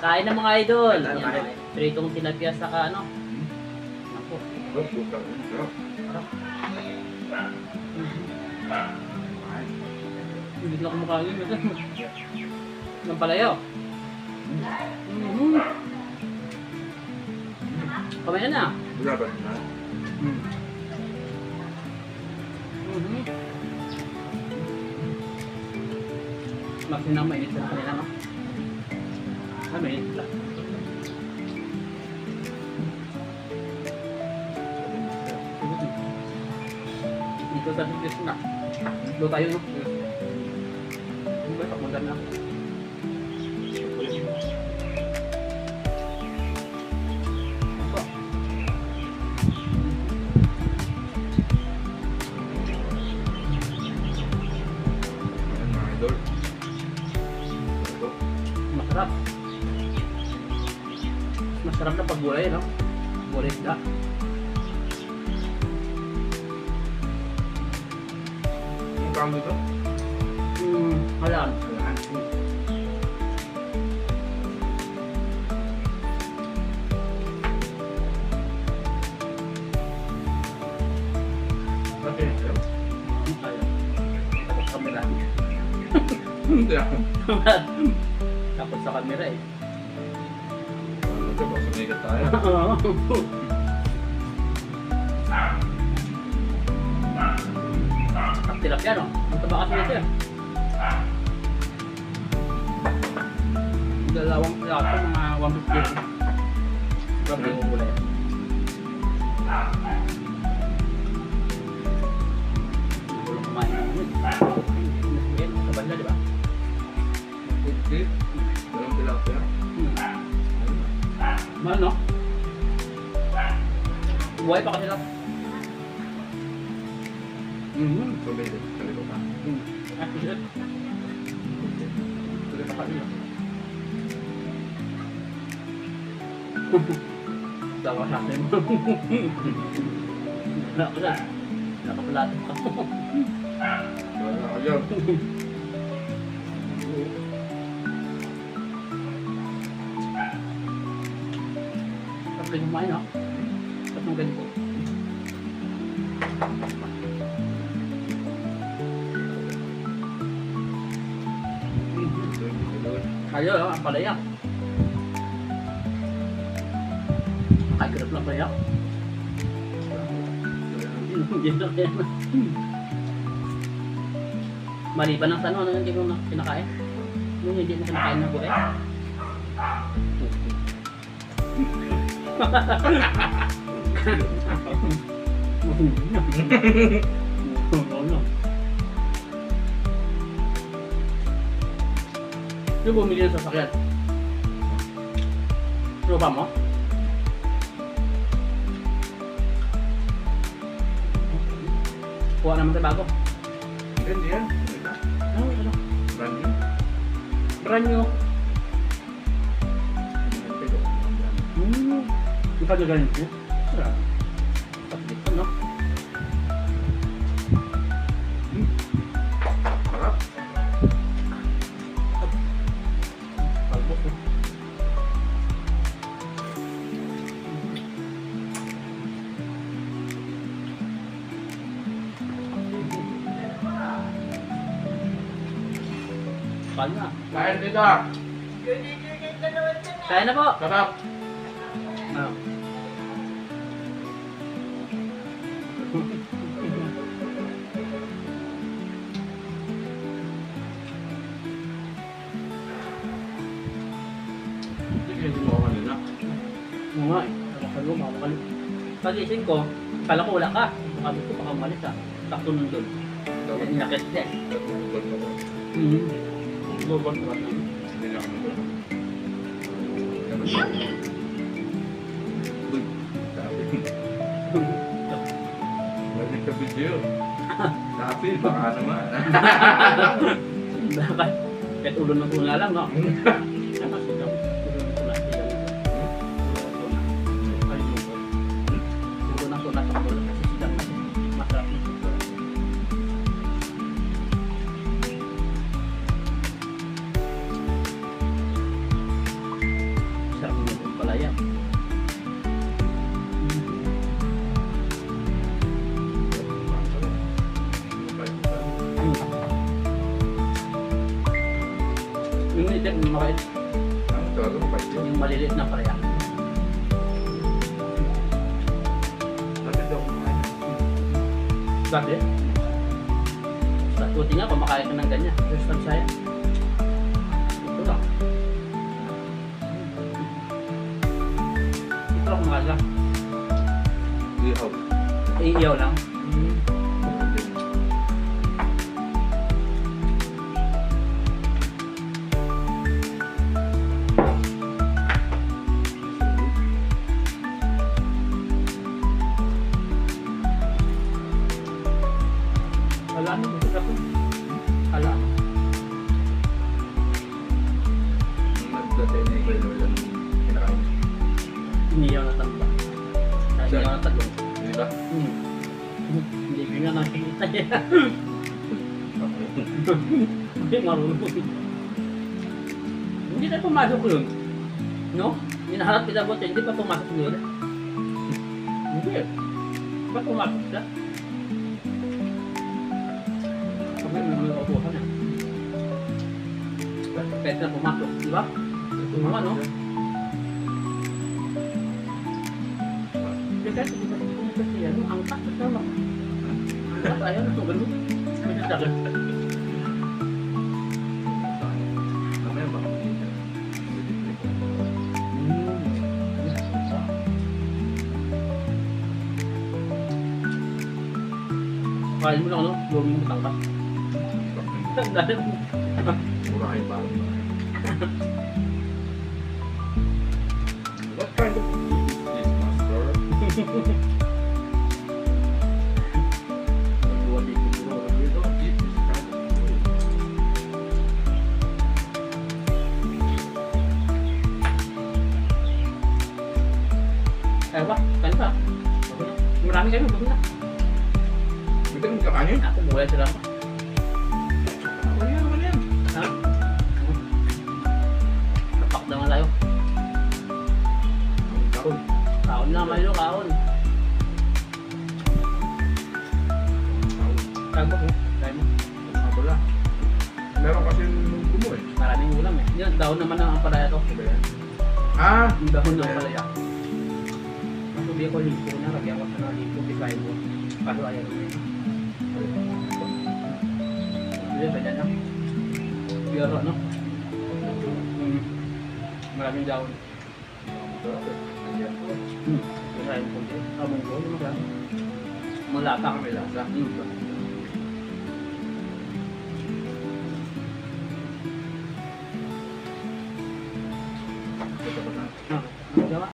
Kain na mga idol. Kain na, kain. Pritong tilapia saka ano. Ako. Hindi na kumakain. Ng palayaw. Kumain na. Bulaban na. Masin na mainit sa kanila, no? Mainit lang. Dito sa Pilipinas na. Dito tayo, no? Hindi ba? Papunta na. Masarap. Masarap na pag gulay, no? Gulay isda. Ang tawag dito? Halaan. Okay. Tapos sa kamera. Hindi ako. Tapos sa kamera eh. Ano ito? Basta may tayo. Ang tilapia, no? Ang taba kasi nito eh. Dalawang plato, mga 150. Grabe yung gulay. Walang kumain ng ulit. Yan, sa banda, di ba? Putsi. Walang tilapia. Mahal, no? Buhay pa kasi lang. Pabili. Kalito ka. Ah, shit. Tuloy pa kami. Tawa sa akin. Nakapalato ka. Wala ka dyan. Tapos kumain, no? Tapos ng ganito. Ayaw, no? Ang palayak. Ay, kirap lang palayak. Maliban ng tanong, ano hindi ko na kinakain? Yung hindi na kinakain na buhay. Yung bumili ng sasakyan. Tropa mo? Kuha naman tayo bago. Hindi yan. Ano? Ano? Brand new. Brand new. Yung pagagaling ko. Sarap. Tapos dito, no? Sarap. Palbok, no? Kain na. Kain dito. Kain na po. Sarap. Ah. Hindi mo ako kanina. Oo nga eh. Nakakalo, makakalo. Pagising ko, pala ko wala ka. Sabi ko baka umalis ah. Sakto nun doon. Yan inakit niya. Global ko lang. Hindi na ako nito. Uy, sabi. Balik ka video. Sabi, baka naman. Bakit? Kahit ulo ng tuna lang, no? Sama sila. Ulo ng tuna. Ulo ng tuna sa ulo. Kasi silang masarap na sila. mabait. Ano talaga mabait yun? Yung maliliit na palaya. Bakit daw kumain? Dati? Sa tuti nga, kumakain ka ng ganyan. First time sa'yo. Ito lang. Ito lang kumakain lang. Ihaw. Iiyaw lang. Wala ano, gusto ako. Wala. Nagdatay na ikaw yung walang kinakain. Iniyaw na tamba. Sa Saan? iniyaw na tagong. Hindi ba? Hindi ko nga nakikita niya. Hindi marunong. Hindi na pumasok yun. No? Hinaharap kita buti, hindi pa pumasok yun. Hindi. Di ba pumasok siya? Kami may upuhan na. Pwede na pumasok, di ba? Ano, no? Hindi kasi, di ba? Kasi ano, angkat na sama. Angkat ayaw na, ganun. Kasi sa akin. Mamaya ba? Kain mo lang ano, luming mo tangkas. Ang dahil mo. Murahin ba? What kind of food is this, master? Nagbuwan din siguro. We don't eat this kind of food. Eh ba? Kain pa. Marami kayo, busog na. Hindi ka kakanin? Ako, buhay sila ako. Ano yan naman yan? Ha? Napak naman tayo. Karon. Kaon na, Milo, kaon. Kain mo, kain mo. Wala. Meron kasi nung gumo eh. Maraming ulam eh. Yan, dahon naman ang ampalaya to. Diba yan? Ah! Yung dahon ng ampalaya. Masubi ko lipo na, lagyan ko sa lipo, bigay mo. Kaso ayaw mo yun. Hindi, pwede na. Pero ano? Maraming dahon. Kaya yung konti. Among ko, yung maganda. Malata. May lasa.